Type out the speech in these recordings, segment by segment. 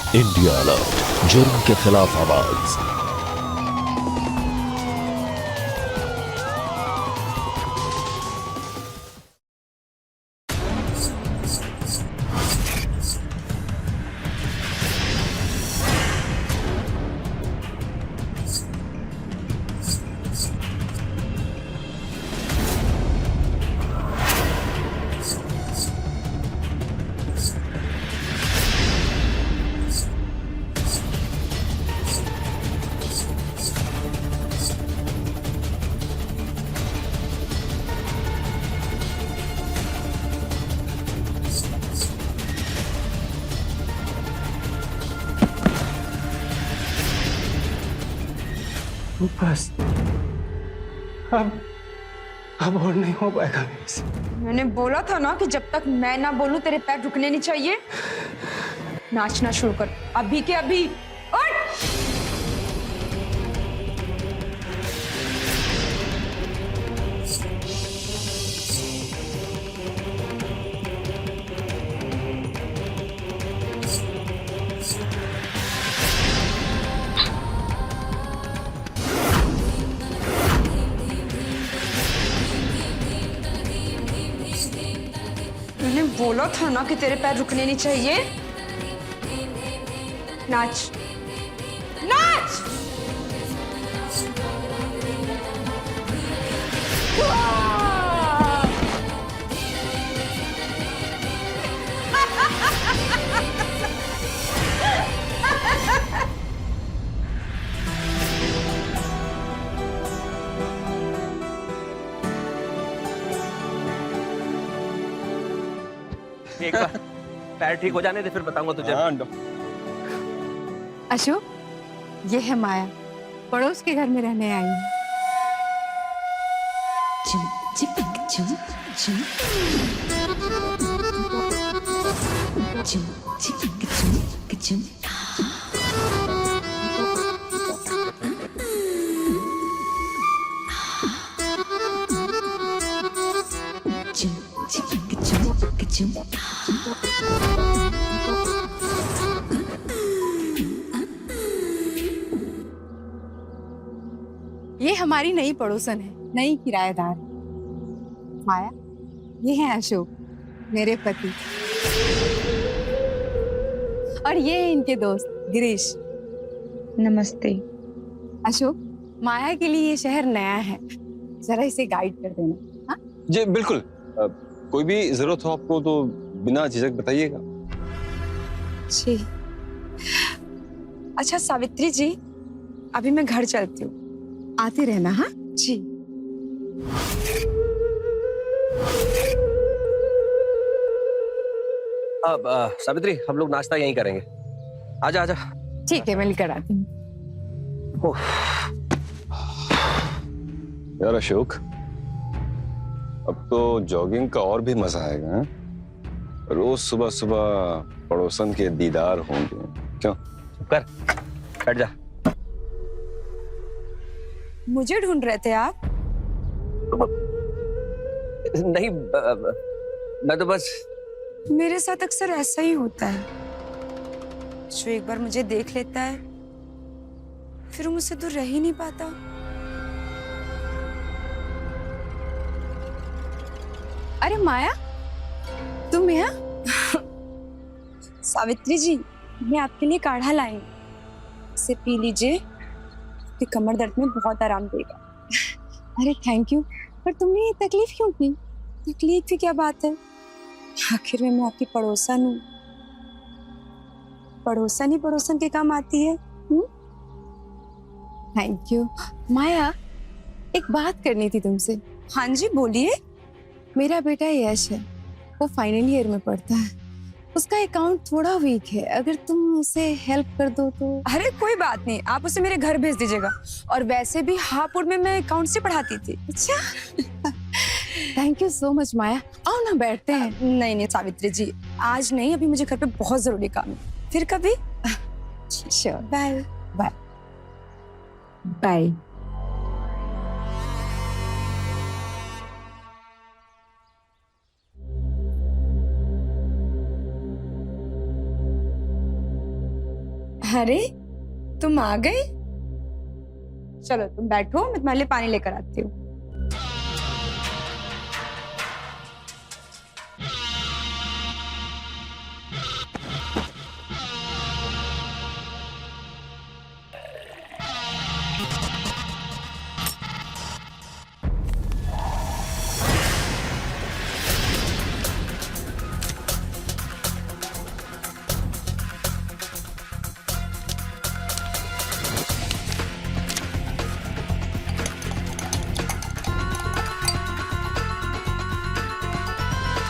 India alert, जुर्म के खिलाफ आवाज। बस अब और नहीं हो पाएगा मेरे से। मैंने बोला था ना कि जब तक मैं ना बोलूं तेरे पैर रुकने नहीं चाहिए। नाचना शुरू कर अभी के अभी। उठ! मैंने बोला था ना कि तेरे पैर रुकने नहीं चाहिए। नाच नाच। एक बार पैर ठीक हो जाने दे, फिर बताऊंगा तुझे। अशोक, ये है माया, पड़ोस के घर में रहने आई है। चुम चिपक चुम चुम चुम चिपक चुम चुम चुम चिपक चुम चुम। ये हमारी नई पड़ोसन है, नई किराएदार। माया, ये है अशोक, मेरे पति। और ये है इनके दोस्त गिरीश। नमस्ते। अशोक, माया के लिए ये शहर नया है, जरा इसे गाइड कर देना। हाँ जी बिल्कुल। कोई भी जरूरत हो आपको तो बिना झिझक बताइएगा। जी। अच्छा सावित्री जी, अभी मैं घर चलती हूँ। आते रहना। हाँ जी। अब सावित्री, हम लोग नाश्ता यहीं करेंगे। आजा आजा। ठीक है, मैं लेकर आती हूँ। यार अशोक, अब तो जॉगिंग का और भी मजा आएगा। हैं? रोज सुबह सुबह पड़ोसन के दीदार होंगे। क्यों? चुप कर, बैठ जा। मुझे ढूंढ रहे थे आप? नहीं, मैं तो बस। मेरे साथ अक्सर ऐसा ही होता है। जो एक बार मुझे देख लेता है फिर वो मुझसे दूर रह ही नहीं पाता। अरे माया, तुम यहाँ? सावित्री जी, मैं आपके लिए काढ़ा लाई हूं। इसे पी लीजिए, आपकी कमर दर्द में बहुत आराम देगा। अरे थैंक यू, पर तुमने ये तकलीफ क्यों की? तकलीफ की क्या बात है, आखिर में मैं आपकी पड़ोसन हूँ। पड़ोसन ही पड़ोसन के काम आती है। Thank you. माया, एक बात करनी थी तुमसे। हाँ जी बोलिए। मेरा बेटा यश है, वो फाइनल ईयर में पढ़ता है। उसका अकाउंट थोड़ा वीक है, अगर तुम उसे हेल्प कर दो तो। अरे कोई बात नहीं, आप उसे मेरे घर भेज दीजिएगा। और वैसे भी हापुड़ में मैं अकाउंट से पढ़ाती थी। अच्छा थैंक यू सो मच माया। आओ ना बैठते हैं। नहीं नहीं सावित्री जी, आज नहीं, अभी मुझे घर पे बहुत जरूरी काम है। फिर कभी। श्योर। Bye bye bye. अरे तुम आ गए? चलो तुम बैठो, मैं तुम्हारे लिए पानी लेकर आती हूँ।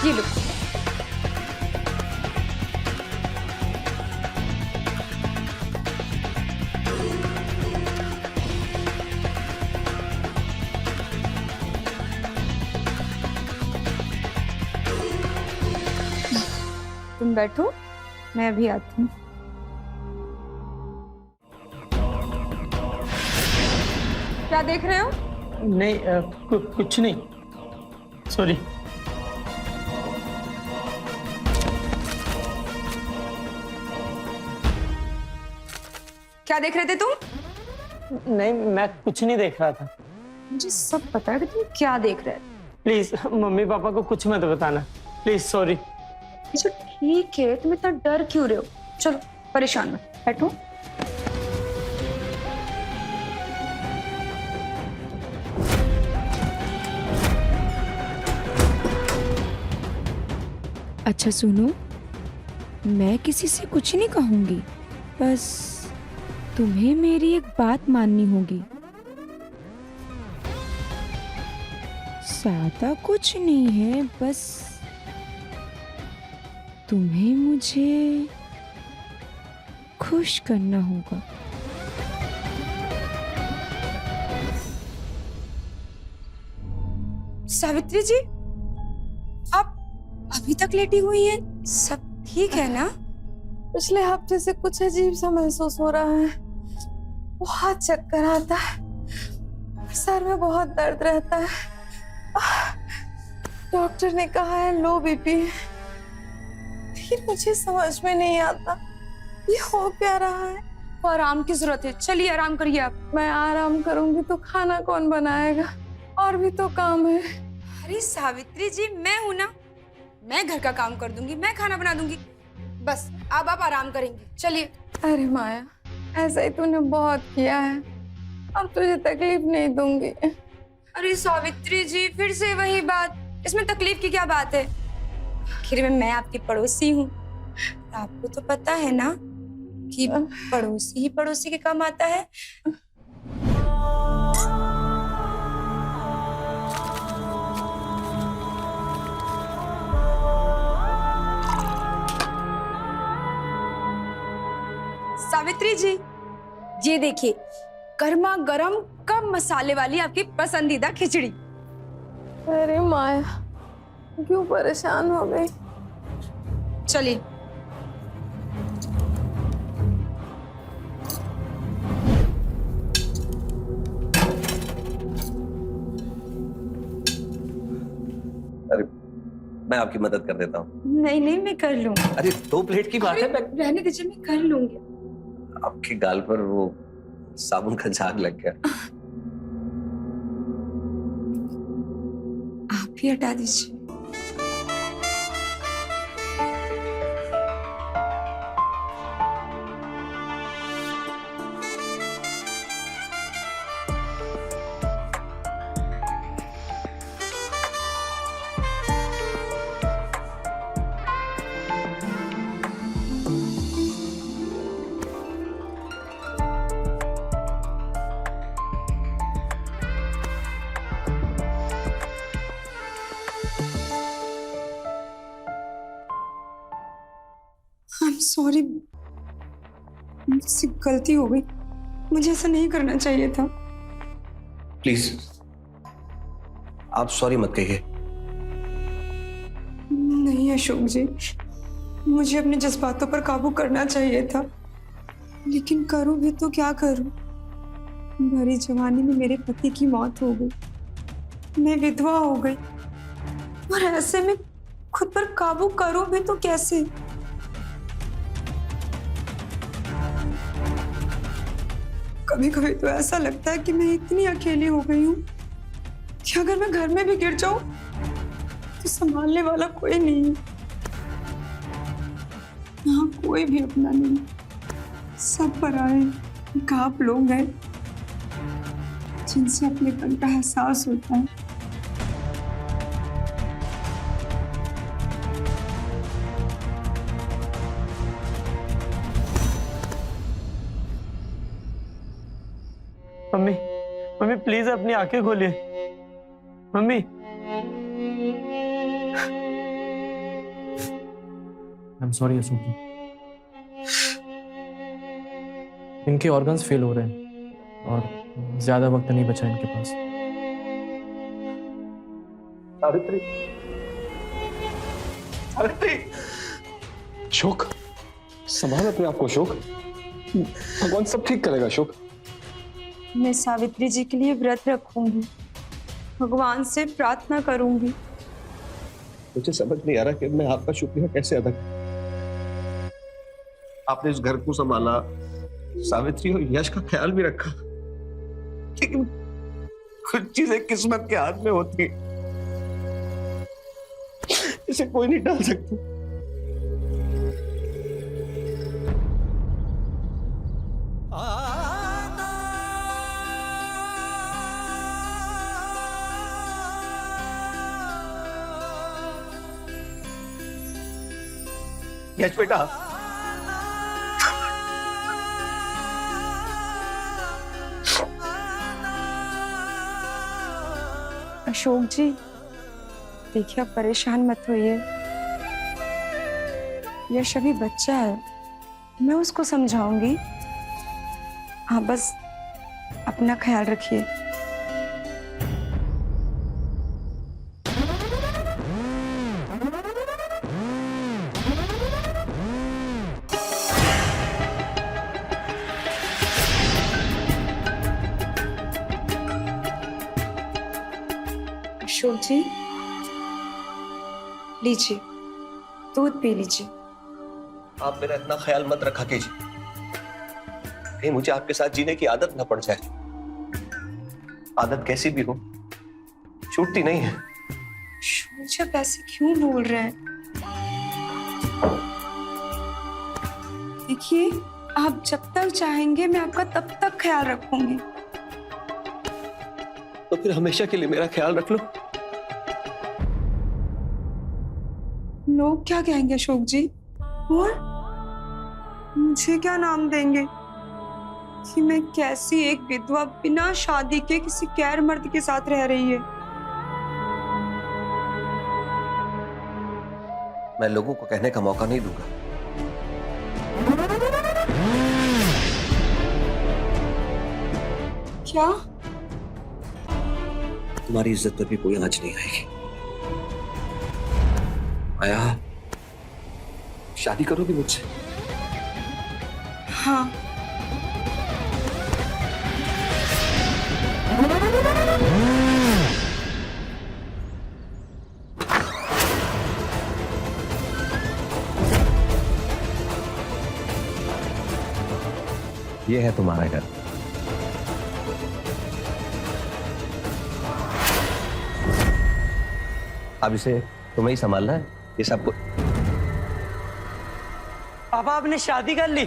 ये लो। तुम बैठो, मैं अभी आती हूँ। क्या देख रहे हो? नहीं कुछ नहीं, सॉरी। क्या देख रहे थे तुम? नहीं, मैं कुछ नहीं देख रहा था। मुझे सब पता है कि तुम क्या देख रहे थे। प्लीज मम्मी पापा को कुछ मत बताना, प्लीज, सॉरी। अच्छा ठीक है, तुम इतना डर क्यों रहे हो? चलो परेशान मत, बैठो। अच्छा सुनो, मैं किसी से कुछ नहीं कहूंगी, बस तुम्हें मेरी एक बात माननी होगी। ज्यादा कुछ नहीं है, बस तुम्हें मुझे खुश करना होगा। सावित्री जी, आप अभी तक लेटी हुई हैं? सब ठीक है ना? पिछले हफ्ते से कुछ अजीब सा महसूस हो रहा है। बहुत चक्कर आता है, सर में बहुत दर्द रहता है। डॉक्टर ने कहा है लो बीपी है। फिर मुझे समझ में नहीं आता ये हो क्या रहा है। तो आराम की जरूरत है, चलिए आराम करिए आप। मैं आराम करूंगी तो खाना कौन बनाएगा? और भी तो काम है। अरे सावित्री जी, मैं हूं ना, मैं घर का काम कर दूंगी, मैं खाना बना दूंगी। बस अब आप आराम करेंगी, चलिए। अरे माया, ऐसा ही तूने बहुत किया है, अब तुझे तकलीफ नहीं दूंगी। अरे सावित्री जी, फिर से वही बात, इसमें तकलीफ की क्या बात है? आखिर में मैं आपकी पड़ोसी हूँ, आपको तो पता है ना कि पड़ोसी ही पड़ोसी के काम आता है। सावित्री जी, ये देखिए, गर्मा गर्म कम मसाले वाली आपकी पसंदीदा खिचड़ी। अरे माया, क्यों परेशान हो गई? चलिए। अरे मैं आपकी मदद कर देता हूँ। नहीं नहीं, मैं कर लूंगी। अरे 2 प्लेट की बात है, मैं रहने दीजिए, मैं कर लूंगी। आपके गाल पर वो साबुन का झाग लग गया। आप भी हटा दीजिए। सॉरी, मुझसे गलती हो गई, मुझे ऐसा नहीं करना चाहिए था। प्लीज आप सॉरी मत कहिए। नहीं अशोक जी, मुझे अपने जज्बातों पर काबू करना चाहिए था, लेकिन करूं भी तो क्या करूं? भरी जवानी में मेरे पति की मौत हो गई, मैं विधवा हो गई, और ऐसे में खुद पर काबू करूं भी तो कैसे? कभी कभी तो ऐसा लगता है कि मैं इतनी अकेली हो गई हूँ कि अगर मैं घर में भी गिर जाऊं तो संभालने वाला कोई नहीं है। यहाँ कोई भी अपना नहीं, सब पराए एक आप लोग हैं जिनसे अपनेपन का एहसास होता है। मम्मी मम्मी प्लीज अपनी आंखें खोलिए। Mummy I am sorry Ashok ji, इनके ऑर्गन्स फेल हो रहे हैं और ज्यादा वक्त नहीं बचा इनके पास। सावित्री, सावित्री, अशोक संभाल अपने आप को अशोक, भगवान सब ठीक करेगा अशोक। मैं सावित्री जी के लिए व्रत रखूंगी, भगवान से प्रार्थना करूंगी। मुझे समझ नहीं आ रहा कि मैं आपका शुक्रिया कैसे अदा करूं। आपने इस घर को संभाला, सावित्री और यश का ख्याल भी रखा, लेकिन कुछ चीजें किस्मत के हाथ में होती हैं, इसे कोई नहीं टाल सकता। यश बेटा, अशोक जी देखिए, आप परेशान मत होइए। यश अभी बच्चा है, मैं उसको समझाऊंगी। आप बस अपना ख्याल रखिए। अशोक जी लीजिए, दूध पी लीजिए। आप मेरा इतना ख्याल मत रखा कीजिए, कहीं मुझे आपके साथ जीने की आदत ना पड़ जाए। आदत कैसी भी हो छूटती नहीं है। अशोक जी ऐसे क्यों बोल रहे हैं? देखिए, आप जब तक चाहेंगे मैं आपका तब तक ख्याल रखूंगी। तो फिर हमेशा के लिए मेरा ख्याल रख लो। लोग क्या कहेंगे अशोक जी, और मुझे क्या नाम देंगे कि मैं कैसी एक विधवा बिना शादी के किसी गैर मर्द के साथ रह रही है। मैं लोगों को कहने का मौका नहीं दूंगा। क्या? तुम्हारी इज्जत पर भी कोई आंच नहीं आएगी। आया, शादी करोगी मुझसे? हाँ। ये है तुम्हारा घर। अब इसे तुम्हें ही संभालना है, ये सब कुछ। पापा आपने शादी कर ली,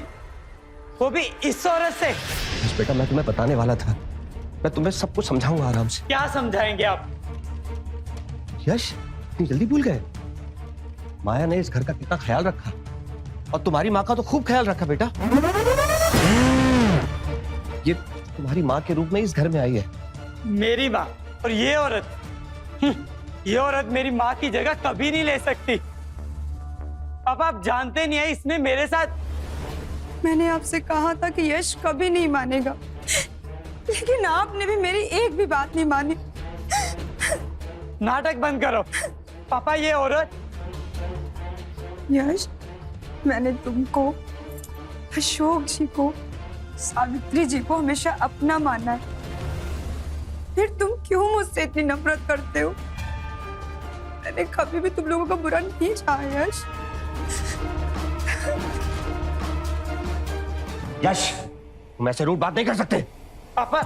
वो भी इस औरत से? बस बेटा, मैं तुम्हें बताने वाला था, मैं तुम्हें सब कुछ समझाऊंगा आराम से। क्या समझाएंगे आप? यश, इतनी जल्दी भूल गए? माया ने इस घर का कितना ख्याल रखा, और तुम्हारी माँ का तो खूब ख्याल रखा बेटा। ये तुम्हारी माँ के रूप में इस घर में आई है। मेरी माँ और ये औरत, ये औरत मेरी माँ की जगह कभी नहीं ले सकती। पापा आप जानते नहीं है, इसने मेरे साथ। मैंने आपसे कहा था कि यश कभी नहीं मानेगा, लेकिन आपने भी मेरी एक भी बात नहीं मानी। नाटक बंद करो। पापा ये औरत। यश, मैंने तुमको, अशोक जी को, सावित्री जी को हमेशा अपना माना है, फिर तुम क्यों मुझसे इतनी नफरत करते हो? मैंने कभी भी तुम लोगों का बुरा नहीं चाहा यश। यश, तुम ऐसे रूड बात नहीं कर सकते। पापा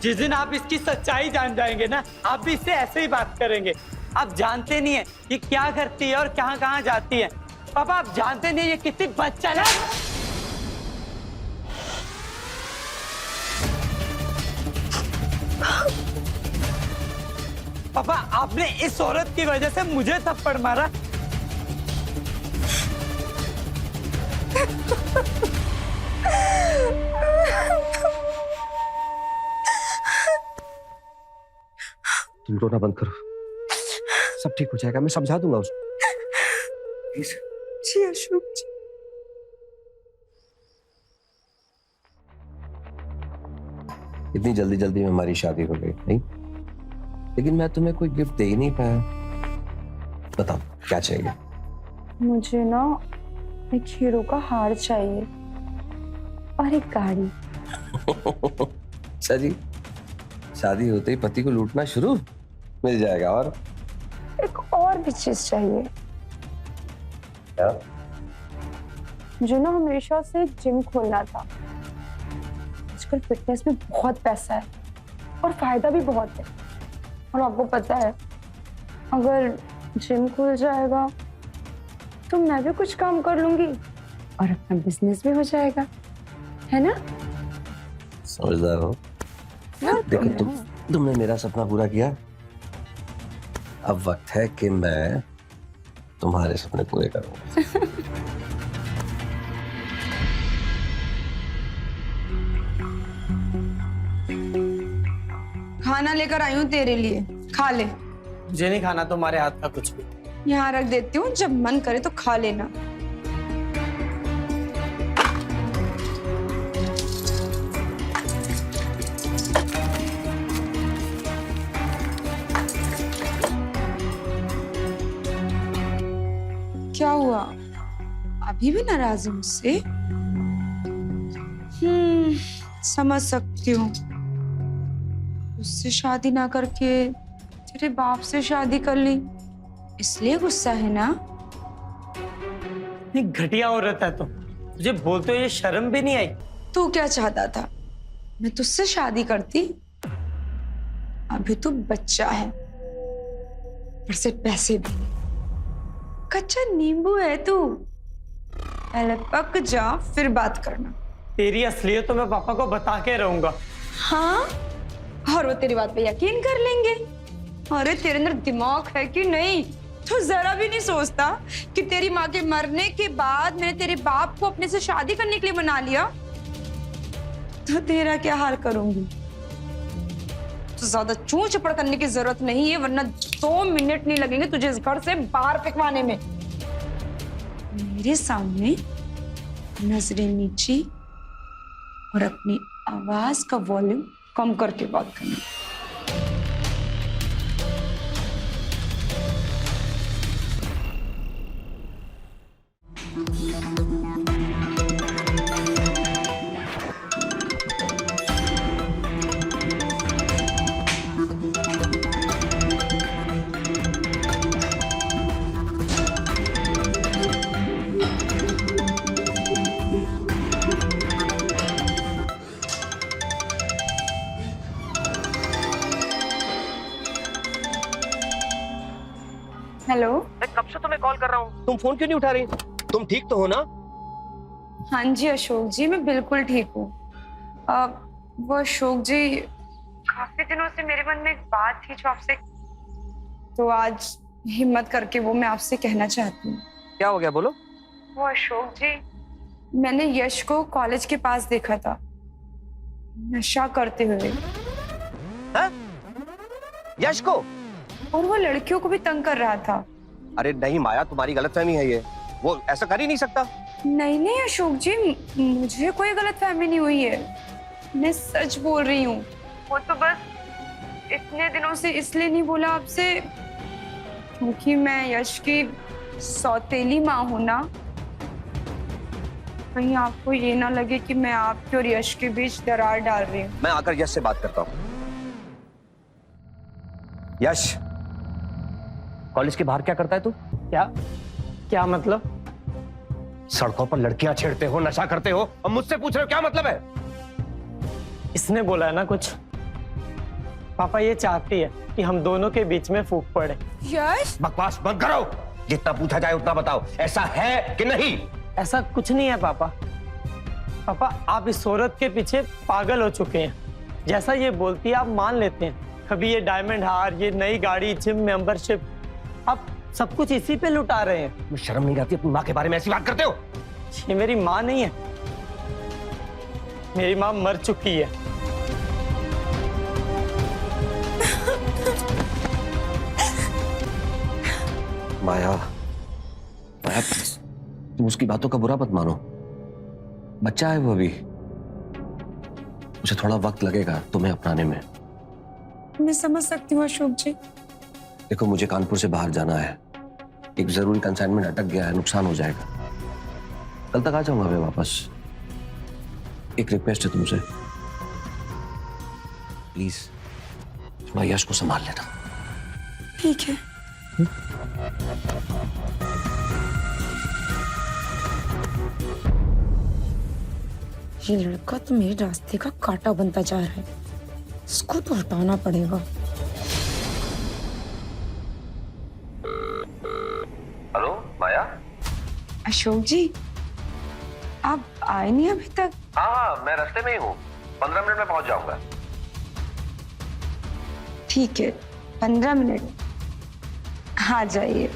जिस दिन आप इसकी सच्चाई जान जाएंगे ना, आप भी इससे ऐसे ही बात करेंगे। आप जानते नहीं है ये क्या करती है और कहाँ कहाँ जाती है। पापा आप जानते नहीं ये कितनी बदचालाक। पापा आपने इस औरत की वजह से मुझे थप्पड़ मारा। तुम रोना बंद करो, सब ठीक हो जाएगा, मैं समझा दूंगा उसको। प्लीज। जी अशोक जी। इतनी जल्दी जल्दी में हमारी शादी हो गई नहीं, लेकिन मैं तुम्हें कोई गिफ्ट दे ही नहीं पाया। बताओ क्या चाहिए? मुझे ना एक हीरो का हार चाहिए और एक गाड़ी। अच्छा जी, शादी होते ही पति को लूटना शुरू? मिल जाएगा। और एक और भी चीज चाहिए। क्या? मुझे ना हमेशा से जिम खोलना था। आजकल फिटनेस में बहुत पैसा है और फायदा भी बहुत है। और आपको पता है अगर जिम खुल जाएगा तो मैं भी कुछ काम कर लूंगी और अपना बिजनेस भी हो जाएगा, है ना? समझदार हो। देखो तुमने मेरा सपना पूरा किया, अब वक्त है कि मैं तुम्हारे सपने पूरे करूंगा। खाना लेकर आई हूँ तेरे लिए, खा ले। मुझे नहीं खाना तुम्हारे हाथ का कुछ भी। यहाँ रख देती हूँ, जब मन करे तो खा लेना। क्या हुआ, अभी भी नाराज है मुझसे? समझ सकती हूँ। उससे शादी ना करके तेरे बाप से शादी कर ली, इसलिए गुस्सा है ना? ये घटिया औरत है तुम, तुझे बोलते हुए शर्म भी नहीं आई? तू क्या चाहता था, मैं तुझसे शादी करती? अभी तू बच्चा है, पर से पैसे भी। कच्चा नींबू है तू, पहले पक जा फिर बात करना। तेरी असलियत तो मैं पापा को बता के रहूंगा। हाँ, और वो तेरी बात पे यकीन कर लेंगे। अरे तेरे अंदर दिमाग है कि नहीं? तो जरा भी नहीं सोचता कि तेरी माँ के मरने के बाद मैंने तेरे बाप को अपने से शादी करने के लिए मना लिया, तो तेरा क्या हाल करूंगी? तो ज्यादा चूं चपड़ करने की जरूरत नहीं है, वरना 2 मिनट नहीं लगेंगे तुझे इस घर से बाहर फेंकवाने में। मेरे सामने नजरें नीची और अपनी आवाज का वॉल्यूम कम करके बात करना। हेलो, मैं कब से तुम्हें कॉल कर रहा हूँ, तुम फोन क्यों नहीं उठा रही? तुम ठीक तो हो ना? हाँ जी अशोक जी, मैं बिल्कुल ठीक हूँ। वो अशोक जी, काफी दिनों से मेरे मन में एक बात थी जो आपसे, तो आज हिम्मत करके वो मैं आपसे कहना चाहती हूँ। क्या हो गया, बोलो। वो अशोक जी, मैंने यश को कॉलेज के पास देखा था नशा करते हुए। हाँ? यश को? और वो लड़कियों को भी तंग कर रहा था। अरे नहीं माया, तुम्हारी गलतफहमी है ये, वो ऐसा कर ही नहीं सकता। नहीं नहीं अशोक जी, मुझे कोई गलतफहमी नहीं हुई है, मैं सच बोल रही हूँ। वो तो बस इतने दिनों से इसलिए नहीं बोला आपसे क्योंकि मैं यश की सौतेली माँ हूं ना, कहीं आपको ये ना लगे कि मैं आपके और यश के बीच दरार डाल रही हूँ। मैं आकर यश से बात करता हूँ। यश, कॉलेज के बाहर क्या करता है तू? क्या क्या मतलब? सड़कों पर लड़कियां छेड़ते हो, नशा करते हो और मुझसे पूछ रहे हो क्या मतलब है? इसने बोला है ना कुछ। पापा ये चाहती है कि हम दोनों के बीच में फूट पड़े। यश, बकवास बंद करो। जितना पूछा जाए उतना बताओ, ऐसा है कि नहीं? ऐसा कुछ नहीं है पापा। पापा आप इस औरत के पीछे पागल हो चुके हैं। जैसा ये बोलती है आप मान लेते हैं। कभी ये डायमंड हार, ये नई गाड़ी, जिम मेंबरशिप, आप सब कुछ इसी पे लुटा रहे हैं। तुम्हें शर्म नहीं आती अपनी माँ के बारे में ऐसी बात करते हो? ये मेरी माँ नहीं है, मेरी माँ मर चुकी है। माया, माया, तुम उसकी बातों का बुरा मत मानो। बच्चा है वो अभी, उसे थोड़ा वक्त लगेगा तुम्हें अपनाने में। मैं समझ सकती हूँ अशोक जी। देखो मुझे कानपुर से बाहर जाना है, एक जरूरी कंसाइनमेंट अटक गया है, नुकसान हो जाएगा। कल तक आ जाऊंगा मैं वापस। एक रिक्वेस्ट है तुमसे, प्लीज थोड़ा यश को संभाल लेना। ठीक है। ये लड़का तो मेरे रास्ते का कांटा बनता जा रहा है, इसको तो हटाना पड़ेगा। हेलो माया। अशोक जी, आप आए नहीं अभी तक? हाँ मैं रास्ते में ही हूँ, 15 मिनट में पहुंच जाऊंगा। ठीक है, 15 मिनट। हाँ जाइए।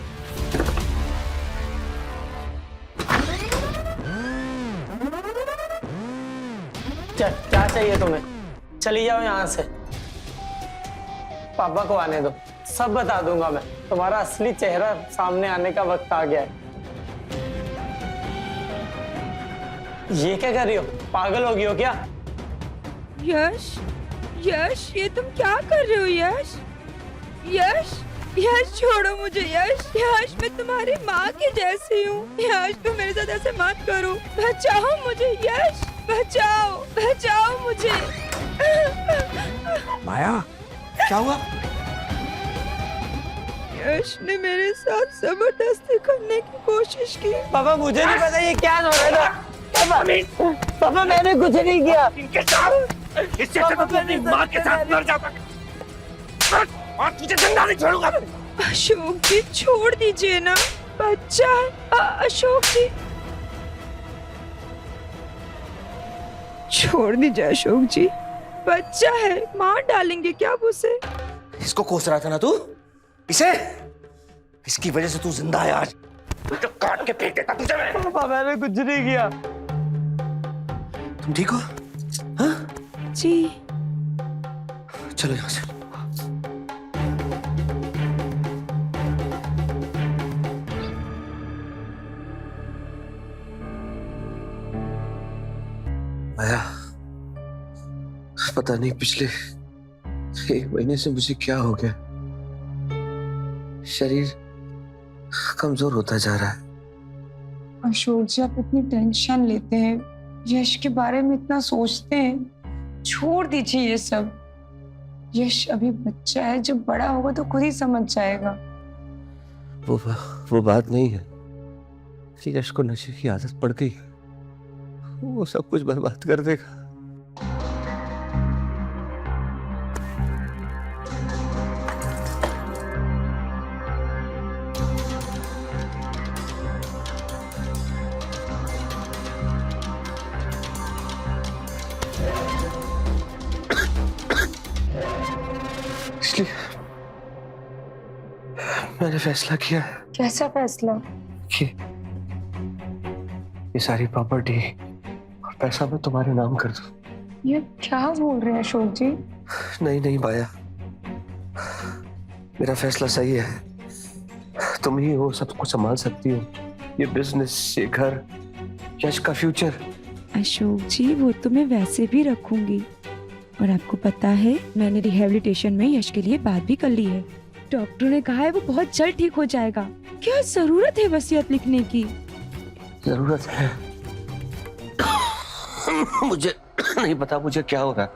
क्या चाहिए तुम्हें? चली जाओ यहाँ से। पापा को आने दो, सब बता दूंगा मैं। तुम्हारा असली चेहरा सामने आने का वक्त आ गया है। ये क्या कर रही हो? पागल हो गई हो क्या? यश, यश, ये तुम क्या कर रहे हो यश? यश, यश छोड़ो मुझे यश। यश मैं तुम्हारी माँ की जैसी हूँ। यश तुम मेरे साथ ऐसे मत करो, बचाओ मुझे यश, बचाओ, बचाओ मुझे। माया क्या हुआ? यश ने मेरे साथ जबरदस्ती करने की कोशिश की। पापा मुझे नहीं पता ये क्या हो रहा था। पापा मैंने कुछ नहीं किया। इनके साथ इससे अपनी माँ के साथ मर जाता और तुझे जिंदा नहीं छोड़ूंगा मैं। अशोक जी छोड़ दीजिए ना, बच्चा है। अशोक जी छोड़ दीजिए अशोक जी, बच्चा है, मार डालेंगे क्या आप उसे? इसको कोस रहा था ना तू, इसे, इसकी वजह से तू जिंदा है आज। तो काट के फेंक देता तुझे मैं। पापा मैंने कुछ नहीं किया। तुम ठीक हो? हाँ? जी चलो यहाँ से। माया, पता नहीं पिछले 1 महीने से मुझे क्या हो गया, शरीर कमजोर होता जा रहा है। अशोक जी आप इतनी टेंशन लेते हैं, यश के बारे में इतना सोचते हैं, छोड़ दीजिए ये सब। यश अभी बच्चा है, जब बड़ा होगा तो खुद ही समझ जाएगा। वो बात नहीं है। यश को नशे की आदत पड़ गई, वो सब कुछ बर्बाद कर देगा। इसलिए मैंने फैसला किया कैसा फैसला? कि ये सारी प्रॉपर्टी और पैसा मैं तुम्हारे नाम कर दूं। ये क्या बोल रहे हैं अशोक जी? नहीं नहीं बाया, मेरा फैसला सही है। तुम ही हो सब कुछ संभाल सकती हो, ये बिजनेस, ये घर, यश का फ्यूचर। अशोक जी वो तो मैं वैसे भी रखूंगी, और आपको पता है मैंने रिहेबिलिटेशन में यश के लिए बात भी कर ली है। डॉक्टर ने कहा है वो बहुत जल्द ठीक हो जाएगा। क्या जरूरत है वसीयत लिखने की? जरूरत है। मुझे नहीं पता मुझे क्या हो रहा है,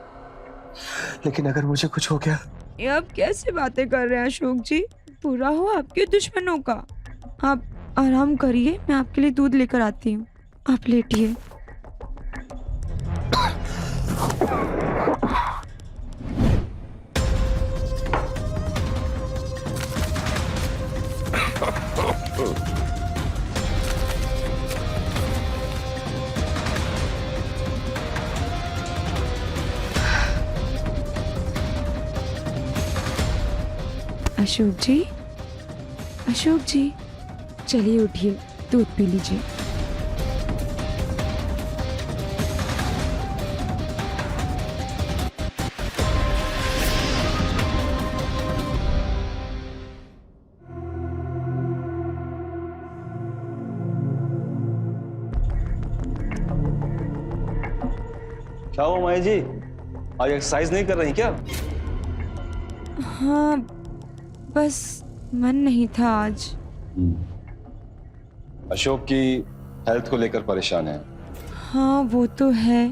लेकिन अगर मुझे कुछ हो गया। ये आप कैसे बातें कर रहे हैं अशोक जी? बुरा हो आपके दुश्मनों का। आप आराम करिए, मैं आपके लिए दूध लेकर आती हूँ, आप लेटिए। अशोक जी, चलिए उठिए, दूध पी लीजिए। क्या हुआ माया जी, आज एक्सरसाइज नहीं कर रही क्या? हाँ, बस मन नहीं था आज। अशोक की हेल्थ को लेकर परेशान है। हाँ वो तो है,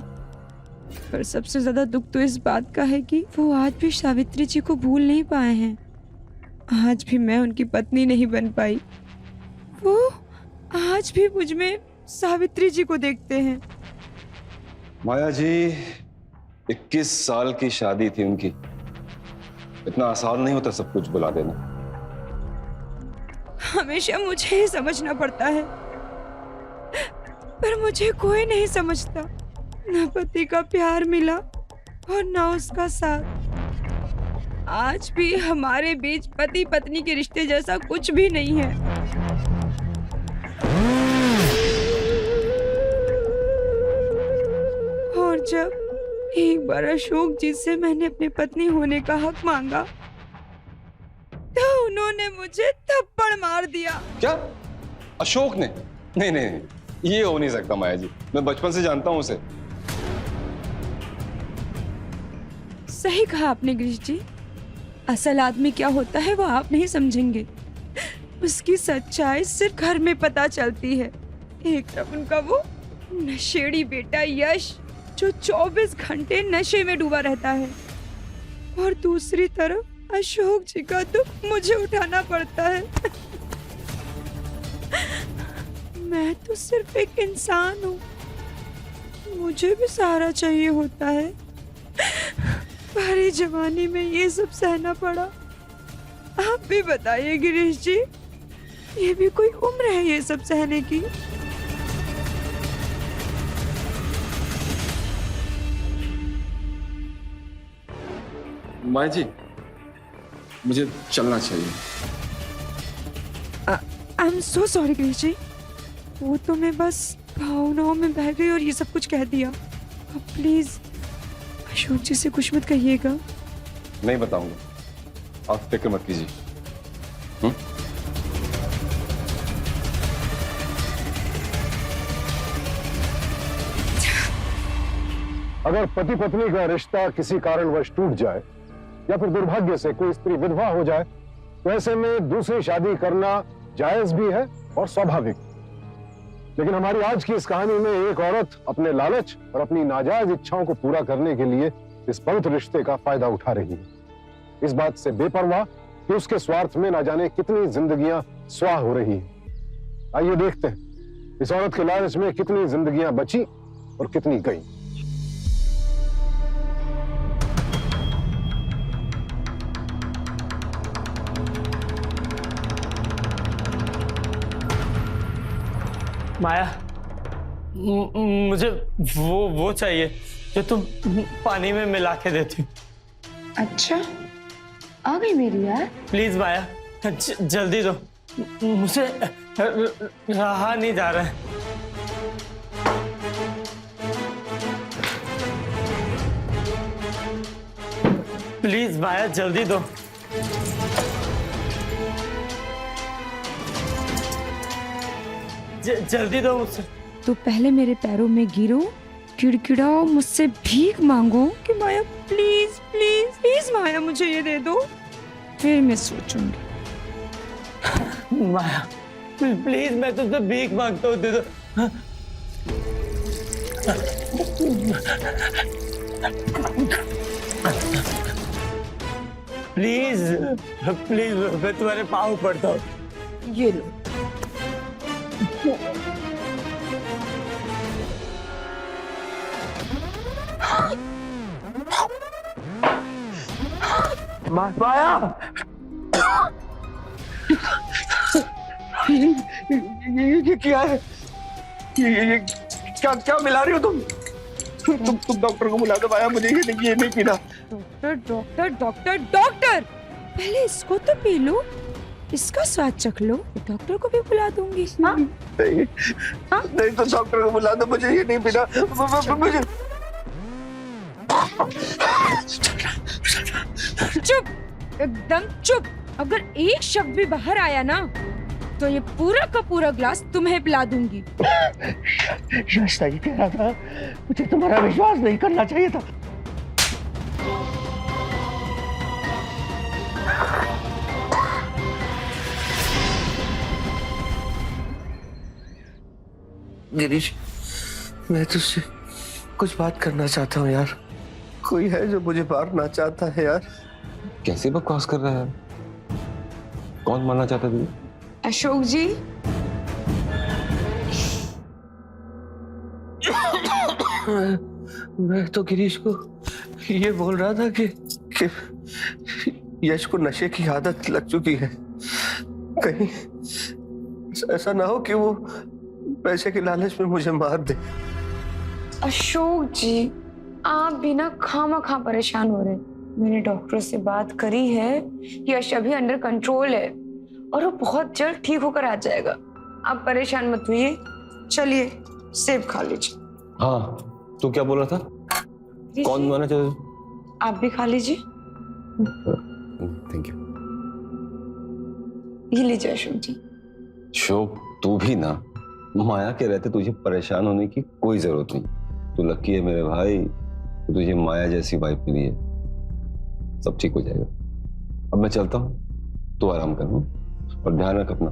पर सबसे ज्यादा दुख तो इस बात का है कि वो आज भी सावित्री जी को भूल नहीं पाए हैं। आज भी मैं उनकी पत्नी नहीं बन पाई। वो आज भी मुझ में सावित्री जी को देखते हैं। माया जी 21 साल की शादी थी उनकी, इतना आसान नहीं होता सब कुछ बुला देना। हमेशा मुझे ही समझना पड़ता है, पर मुझे कोई नहीं समझता। न पति का प्यार मिला और न उसका साथ। आज भी हमारे बीच पति पत्नी के रिश्ते जैसा कुछ भी नहीं है। और जब एक बार अशोक जी से मैंने अपनी पत्नी होने का हक मांगा तो उन्होंने मुझे थप्पड़ मार दिया। क्या? अशोक ने? नहीं नहीं नहीं, ये हो नहीं सकता माया जी, मैं बचपन से जानता हूं उसे। सही कहा आपने गिरीश जी, असल आदमी क्या होता है वो आप नहीं समझेंगे। उसकी सच्चाई सिर्फ घर में पता चलती है। एक तरफ उनका वो नशेड़ी बेटा यश जो 24 घंटे नशे में डूबा रहता है, और दूसरी तरफ अशोक जी का दुख मुझे उठाना पड़ता है। मैं तो सिर्फ एक इंसान हूँ, मुझे भी सहारा चाहिए होता है। भारी जवानी में ये सब सहना पड़ा। आप भी बताइए गिरीश जी, ये भी कोई उम्र है ये सब सहने की? माया जी मुझे चलना चाहिए। I am so sorry Girish ji, वो तो मैं बस भावनाओं में बह गई और ये सब कुछ कह दिया। अब प्लीज अशोक जी से कुछ मत कहिएगा। नहीं बताऊंगा, आप फिक्र मत कीजिए। अगर पति पत्नी का रिश्ता किसी कारणवश टूट जाए या फिर दुर्भाग्य से कोई स्त्री विधवा हो जाए तो ऐसे में दूसरी शादी करना जायज भी है और स्वाभाविक। लेकिन हमारी आज की इस कहानी में एक औरत अपने लालच और अपनी नाजायज इच्छाओं को पूरा करने के लिए इस पवित्र रिश्ते का फायदा उठा रही है, इस बात से बेपरवाह कि उसके स्वार्थ में ना जाने कितनी जिंदगियां स्वाह हो रही हैं। आइए देखते हैं इस औरत के लालच में कितनी जिंदगियां बची और कितनी गई। माया, मुझे वो चाहिए जो तुम पानी में मिला के देती। अच्छा, आ गई मेरी यार। प्लीज माया, जल्दी दो, मुझे रहा नहीं जा रहा है। प्लीज माया, जल्दी दो। जल्दी दो मुझसे। तो पहले मेरे पैरों में गिरो, गिड़गिड़ाओ, मुझसे भीख मांगो कि माया प्लीज प्लीज प्लीज माया मुझे ये दे दो, फिर मैं सोचूंगी। माया प्लीज, मैं तुझसे भीख मांगता हूँ, दे दो। प्लीज प्लीज, मैं तुम्हारे पाँव पड़ता हूँ। ये लो। माया, ये क्या है? ये क्या मिला रही हो तुम? तुम डॉक्टर को बुला दो माया, मुझे ये नहीं पीना। डॉक्टर डॉक्टर डॉक्टर डॉक्टर, पहले इसको तो पी लो, इसका स्वाद चख लो, डॉक्टर को भी बुला दूंगी। हाँ? नहीं, नहीं तो डॉक्टर को बुला दो, मुझे ये नहीं पीना। मुझे चुप, एकदम चुप। अगर एक शब्द भी बाहर आया ना तो ये पूरा का पूरा ग्लास तुम्हें पिला दूंगी। सही कह रहा था, मुझे तुम्हारा विश्वास नहीं करना चाहिए था। गिरीश, मैं तुझसे कुछ बात करना चाहता हूँ यार। कोई है जो मुझे मारना चाहता है यार। कैसी बकवास कर रहा है? कौन मारना चाहता है तुझे? अशोक जी, मैं तो गिरीश को ये बोल रहा था कि यश को नशे की आदत लग चुकी है। कहीं ऐसा ना हो कि वो पैसे के लालच में मुझे मार दे। अशोक जी, आप भी ना खामखा परेशान हो रहे हैं। मैंने डॉक्टर से बात करी है, यश अभी अंडर कंट्रोल है और वो बहुत जल्द ठीक होकर आ जाएगा। आप परेशान मत होइए। चलिए सेब खा लीजिए। हाँ, तू क्या बोल रहा था? कौन मारना चाहता? आप भी खा लीजिए। Thank you. ये लीजिए अशोक जी। शोक, तू भी ना, माया के रहते तुझे परेशान होने की कोई जरूरत नहीं। तू लकी है मेरे भाई, तो तुझे माया जैसी वाइफ मिली है। सब ठीक हो जाएगा। अब मैं चलता हूँ, तू आराम करना और ध्यान रख अपना।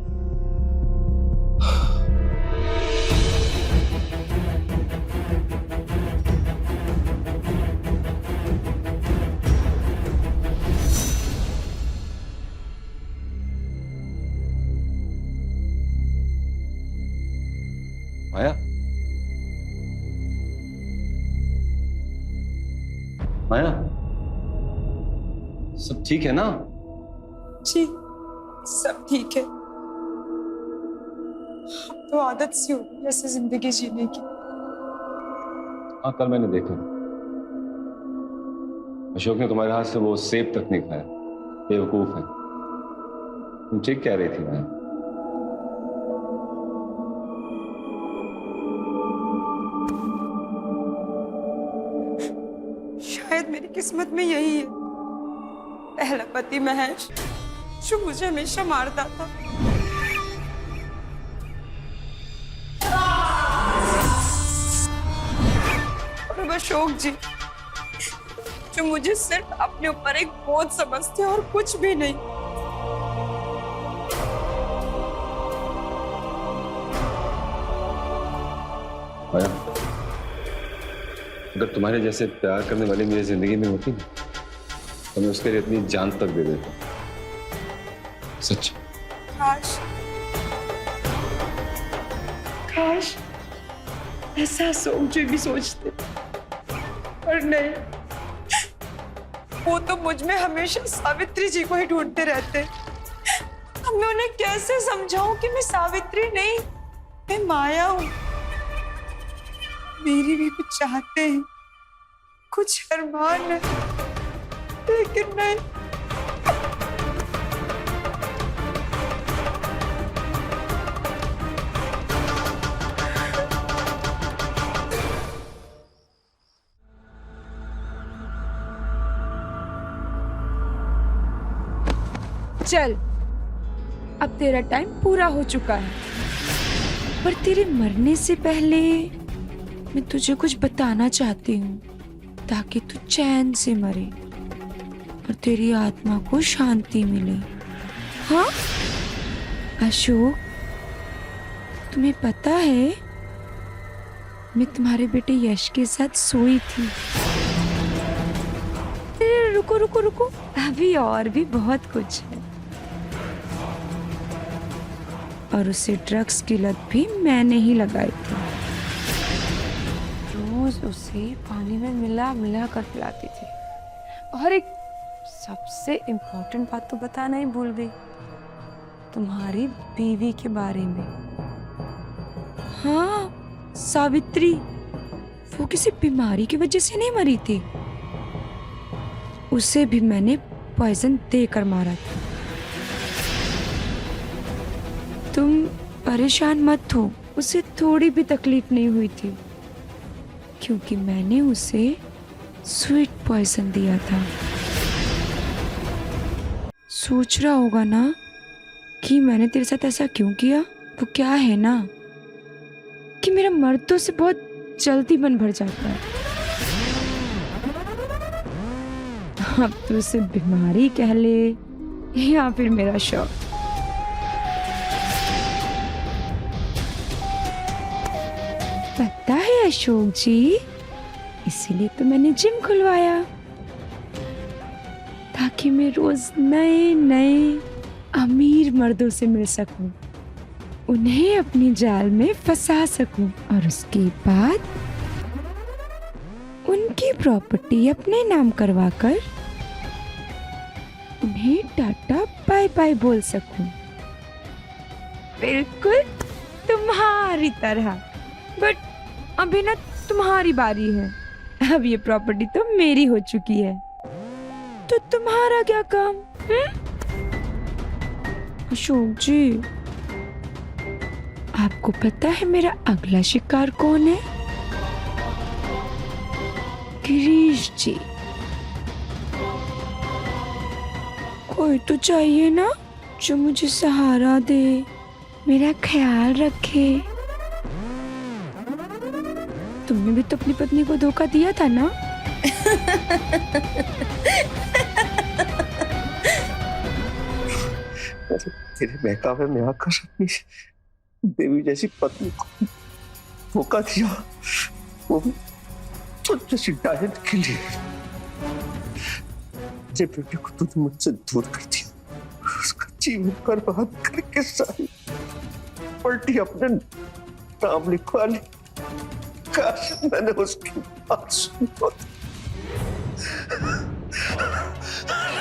माया, माया, सब ठीक है ना? जी सब ठीक है। तो आदत सी हो गई ऐसे जिंदगी जीने की। हाँ, कल मैंने देखा, अशोक ने तुम्हारे हाथ से वो सेब तक नहीं खाया। बेवकूफ है। तुम ठीक कह रही थी माया। शायद मेरी किस्मत में यही है, पहला पति महेश जो मुझे हमेशा मारता था। और अब अशोक जी जो मुझे सिर्फ अपने ऊपर एक बोझ समझते और कुछ भी नहीं। माया, अगर तुम्हारे जैसे प्यार करने वाली मेरी जिंदगी में होती ना, तो मैं उसके लिए अपनी जान तक दे देता। सच। काश काश ऐसा अशोक जी भी सोचते, पर नहीं, वो तो मुझ में हमेशा सावित्री जी को ही ढूंढते रहते। अब मैं उन्हें कैसे समझाऊं कि मैं सावित्री नहीं, मैं माया हूं। मेरी भी कुछ चाहते हैं, कुछ अरमान है, लेकिन नहीं। चल, अब तेरा टाइम पूरा हो चुका है, पर तेरे मरने से पहले मैं तुझे कुछ बताना चाहती हूँ, ताकि तू चैन से मरे और तेरी आत्मा को शांति मिले। हाँ अशोक, तुम्हें पता है मैं तुम्हारे बेटे यश के साथ सोई थी। रुको रुको रुको, अभी और भी बहुत कुछ है। और उसे ड्रग्स की लत भी मैंने ही लगाई थी। रोज उसे पानी में मिला मिला कर पिलाती थी। और एक सबसे इम्पोर्टेंट बात तो बताना ही भूल गई, तुम्हारी बीवी के बारे में। हाँ सावित्री, वो किसी बीमारी की वजह से नहीं मरी थी, उसे भी मैंने पॉइजन देकर मारा था। तुम परेशान मत हो, उसे थोड़ी भी तकलीफ नहीं हुई थी क्योंकि मैंने उसे स्वीट पॉइजन दिया था। सोच रहा होगा ना कि मैंने तेरे साथ ऐसा क्यों किया। वो क्या है ना कि मेरा मर्दों से बहुत जल्दी मन भर जाता है। अब तो उसे बीमारी कह ले या फिर मेरा शौक। पता है अशोक जी, इसीलिए तो मैंने जिम खुलवाया ताकि मैं रोज नए नए अमीर मर्दों से मिल सकूं, उन्हें अपनी जाल में फंसा सकूं और उसके बाद उनकी प्रॉपर्टी अपने नाम करवाकर उन्हें टाटा बाय बाय बोल सकूं। बिल्कुल तुम्हारी तरह। बट अभी ना तुम्हारी बारी है। अब ये प्रॉपर्टी तो मेरी हो चुकी है, तो तुम्हारा क्या काम? अशोक जी, आपको पता है मेरा अगला शिकार कौन है? गिरीश जी। कोई तो चाहिए ना जो मुझे सहारा दे, मेरा ख्याल रखे। तुमने भी तो अपनी पत्नी को धोखा दिया था ना? तेरे बहकावे में आकर अपनी देवी जैसी पत्नी को धोखा दिया, वो भी तुझ जैसी डायन के लिए। जब बेटे को तूने मुझसे दूर कर दिया, उसका जीवन बर्बाद करके सारी पलटी अपने नाम लिखवा ली। काश मैंने उसकी बात सुनी होती।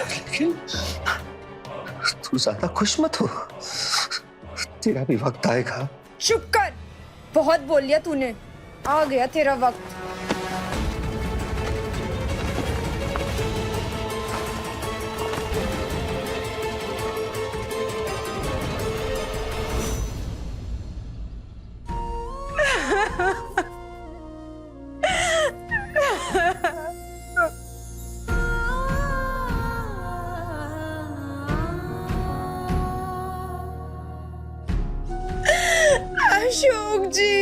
लेकिन तू ज्यादा खुश मत हो, तेरा भी वक्त आएगा। चुप कर, बहुत बोल लिया तूने, आ गया तेरा वक्त। अशोक जी,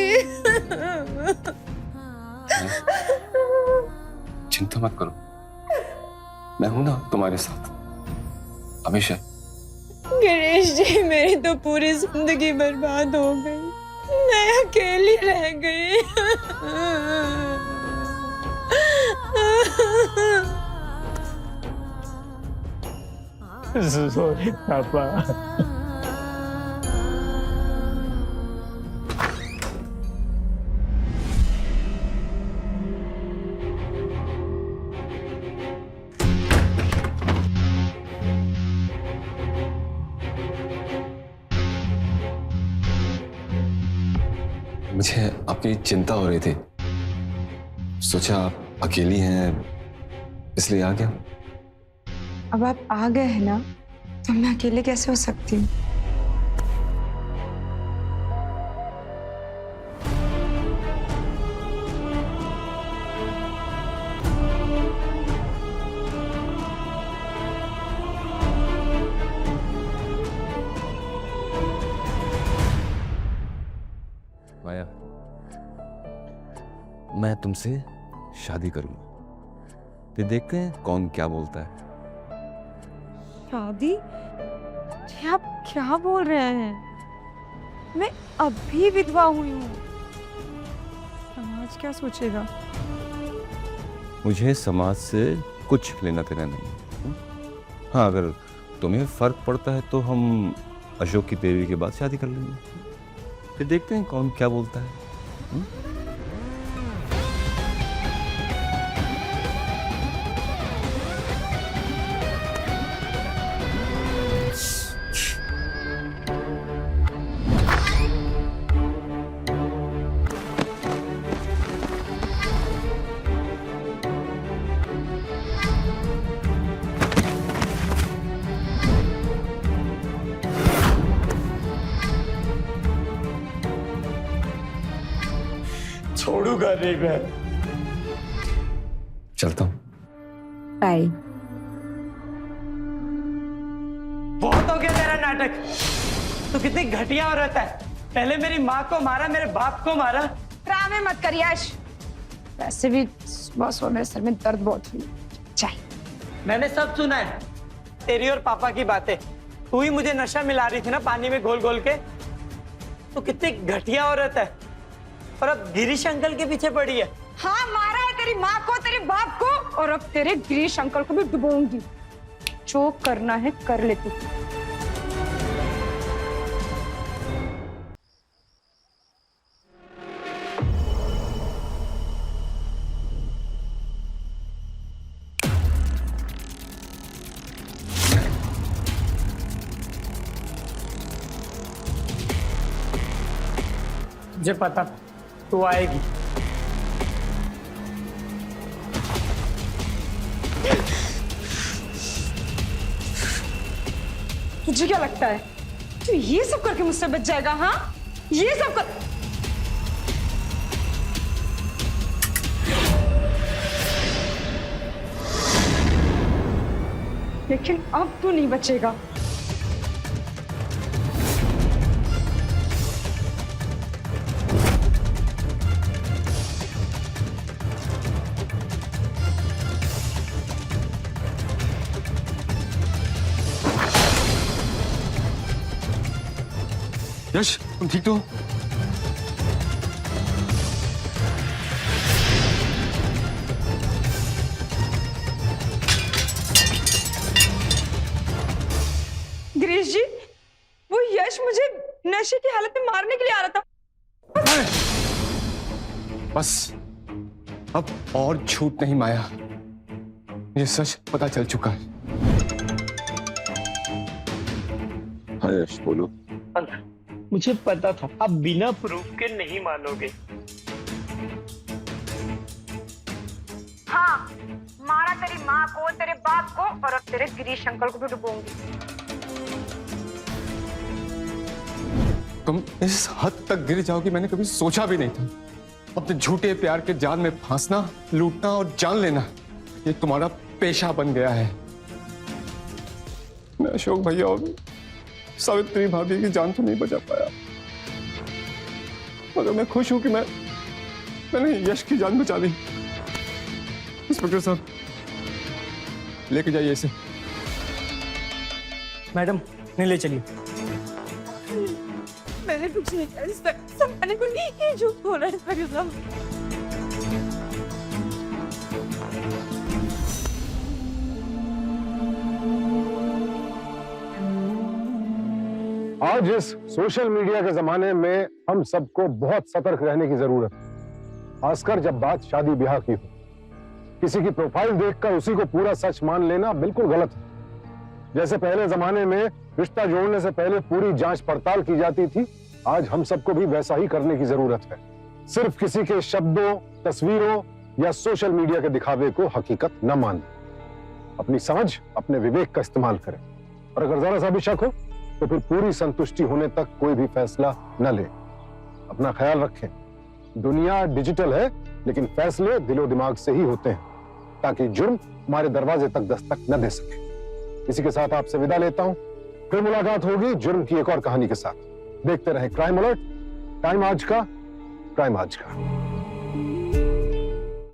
चिंता मत करो, मैं हूं ना तुम्हारे साथ हमेशा। गिरीश जी, मेरी तो पूरी जिंदगी बर्बाद हो गई, मैं अकेली रह गई। सॉरी पापा। मुझे आपकी चिंता हो रही थी, सोचा आप अकेली हैं इसलिए आ गया। अब आप आ गए हैं ना, तो मैं अकेले कैसे हो सकती हूँ? माया, मैं तुमसे शादी करूंगा, फिर देखते हैं कौन क्या बोलता है। शादी? जी आप क्या बोल रहे हैं? मैं अभी विधवा हुई हूँ, समाज क्या सोचेगा? मुझे समाज से कुछ लेना देना नहीं। हाँ, अगर तुम्हें फर्क पड़ता है तो हम अशोक की देवी के बाद शादी कर लेंगे, फिर देखते हैं कौन क्या बोलता है। गरीब है। चलता हूँ। बाय। बहुत हो गया तेरा नाटक। तू कितनी घटिया औरत है। पहले मेरी माँ को मारा, मेरे बाप को मारा। ड्रामे मत कर यश। वैसे भी सुबह मेरे सर में दर्द बहुत हुई। चाय। मैंने सब सुना है, तेरी और पापा की बातें। तू ही मुझे नशा मिला रही थी ना पानी में घोल घोल के। तू कितनी घटिया औरत है और अब गिरीश अंकल के पीछे पड़ी है। हाँ, मारा है तेरी माँ को, तेरे बाप को, और अब तेरे गिरीश अंकल को भी डुबोऊंगी। जो करना है कर ले तू। मुझे पता था तू आएगी। तुझे क्या लगता है तू ये सब करके मुझसे बच जाएगा? हाँ, ये सब कर। लेकिन अब तू नहीं बचेगा। यश, तुम ठीक तो हो? गिरीश जी, वो यश मुझे नशे की हालत में मारने के लिए आ रहा था। बस अब और झूठ नहीं माया, ये सच पता चल चुका है। हाँ यश, बोलो। मुझे पता था आप बिना प्रूफ के नहीं मानोगे। हाँ, मारा तेरी माँ को, तेरे बाप को, और अब तेरे गिरीश अंकल को भी डुबोऊंगी। तुम इस हद तक गिर जाओगी मैंने कभी सोचा भी नहीं था। अपने झूठे प्यार के जाल में फांसना, लूटना और जान लेना, ये तुम्हारा पेशा बन गया है। मैं अशोक भैया और सावित्री भाभी की जान तो नहीं बचा पाया, मगर मैं खुश हूं कि मैंने यश की जान बचा ली। इंस्पेक्टर साहब, लेके जाइए इसे। मैडम, नहीं ले चलिए। मैंने कुछ नहीं किया, मैंने कुछ नहीं किया। झूठ बोल रहा है इंस्पेक्टर साहब। आज इस सोशल मीडिया के जमाने में हम सबको बहुत सतर्क रहने की जरूरत है, खासकर जब बात शादी ब्याह की हो। किसी की प्रोफाइल देखकर उसी को पूरा सच मान लेना बिल्कुल गलत है। जैसे पहले जमाने में रिश्ता जोड़ने से पहले पूरी जांच पड़ताल की जाती थी, आज हम सबको भी वैसा ही करने की जरूरत है। सिर्फ किसी के शब्दों, तस्वीरों या सोशल मीडिया के दिखावे को हकीकत न मानें। अपनी समझ, अपने विवेक का इस्तेमाल करें, और अगर जरा सा भी शक हो तो फिर पूरी संतुष्टि होने तक कोई भी फैसला न लें। अपना ख्याल रखें। दुनिया डिजिटल है, लेकिन फैसले दिलो दिमाग से ही होते हैं, ताकि जुर्म हमारे दरवाजे तक दस्तक न दे सके। इसी के साथ आपसे विदा लेता हूं। फिर मुलाकात होगी जुर्म की एक और कहानी के साथ। देखते रहें क्राइम अलर्ट। टाइम आज का, क्राइम आज का।